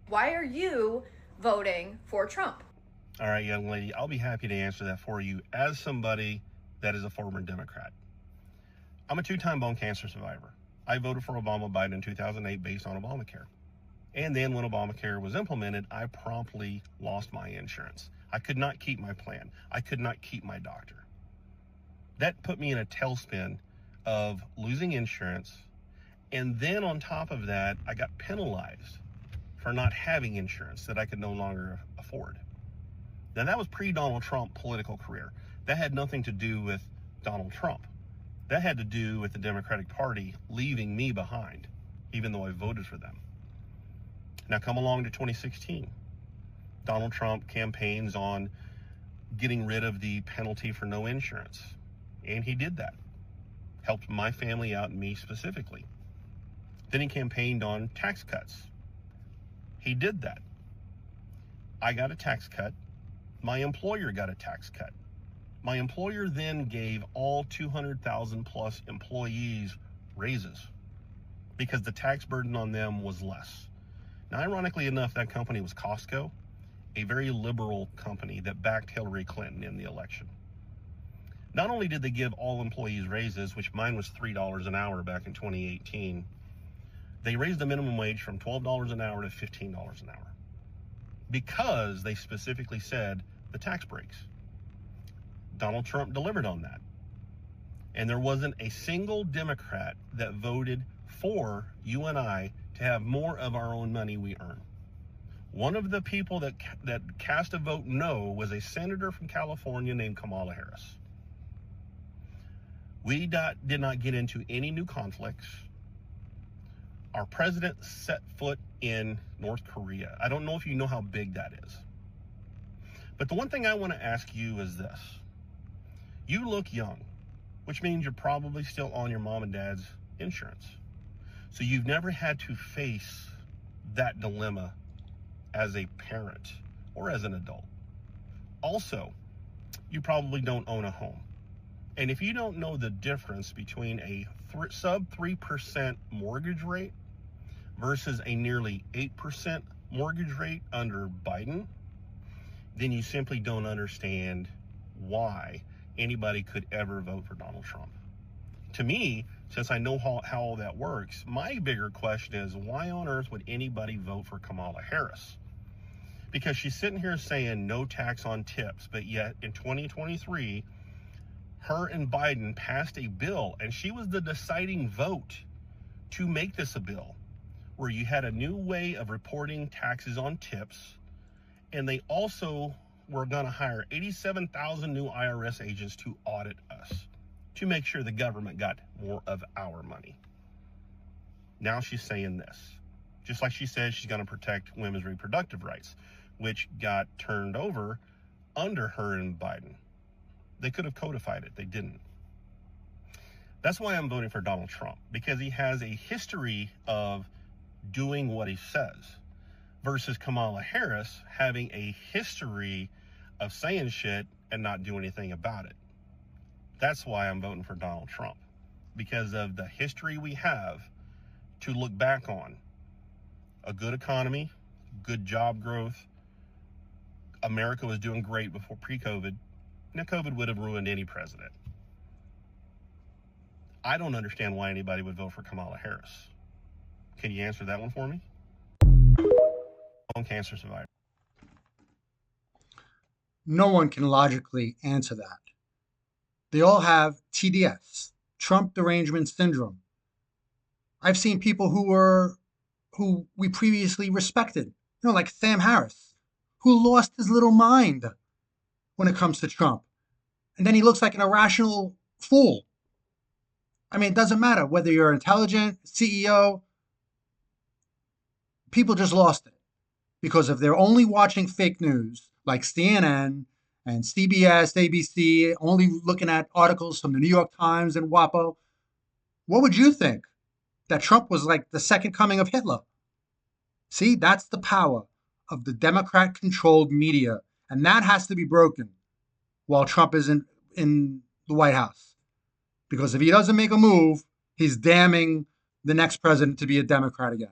Why are you voting for Trump? All right, young lady, I'll be happy to answer that for you as somebody that is a former Democrat. I'm a two-time bone cancer survivor. I voted for Obama Biden in 2008 based on Obamacare. And then when Obamacare was implemented, I promptly lost my insurance. I could not keep my plan. I could not keep my doctor. That put me in a tailspin of losing insurance. And then on top of that, I got penalized for not having insurance that I could no longer afford. Now, that was pre-Donald Trump political career. That had nothing to do with Donald Trump. That had to do with the Democratic Party leaving me behind, even though I voted for them. Now, come along to 2016. Donald Trump campaigns on getting rid of the penalty for no insurance. And he did that. Helped my family out and me specifically. Then he campaigned on tax cuts. He did that. I got a tax cut. My employer got a tax cut. My employer then gave all 200,000 plus employees raises because the tax burden on them was less. Now, ironically enough, that company was Costco, a very liberal company that backed Hillary Clinton in the election. Not only did they give all employees raises, which mine was $3 an hour back in 2018, they raised the minimum wage from $12 an hour to $15 an hour because they specifically said the tax breaks. Donald Trump delivered on that. And there wasn't a single Democrat that voted for you and I to have more of our own money we earn. One of the people that cast a vote no was a senator from California named Kamala Harris. We did not get into any new conflicts. Our president set foot in North Korea. I don't know if you know how big that is. But the one thing I want to ask you is this. You look young, which means you're probably still on your mom and dad's insurance. So you've never had to face that dilemma as a parent or as an adult. Also, you probably don't own a home. And if you don't know the difference between a sub 3% mortgage rate versus a nearly 8% mortgage rate under Biden, then you simply don't understand why anybody could ever vote for Donald Trump. To me, since I know how all that works, my bigger question is why on earth would anybody vote for Kamala Harris? Because she's sitting here saying no tax on tips, but yet in 2023, her and Biden passed a bill, and she was the deciding vote to make this a bill where you had a new way of reporting taxes on tips, and they also were going to hire 87,000 new IRS agents to audit us to make sure the government got more of our money. Now she's saying this, just like she said she's going to protect women's reproductive rights, which got turned over under her and Biden. They could have codified it. They didn't. That's why I'm voting for Donald Trump, because he has a history of doing what he says versus Kamala Harris having a history of saying shit and not doing anything about it. That's why I'm voting for Donald Trump, because of the history we have to look back on. A good economy, good job growth. America was doing great before pre-COVID. Now, COVID would have ruined any president. I don't understand why anybody would vote for Kamala Harris. Can you answer that one for me? Lung cancer survivor. No one can logically answer that. They all have TDS, Trump Derangement Syndrome. I've seen people who we previously respected, like Sam Harris, who lost his little mind when it comes to Trump. And then he looks like an irrational fool. I mean, it doesn't matter whether you're intelligent, CEO, people just lost it because if they're only watching fake news like CNN and CBS, ABC, only looking at articles from the New York Times and WAPO, what would you think? That Trump was like the second coming of Hitler? See, that's the power of the Democrat-controlled media, and that has to be broken while Trump is in the White House. Because if he doesn't make a move, he's damning the next president to be a Democrat again.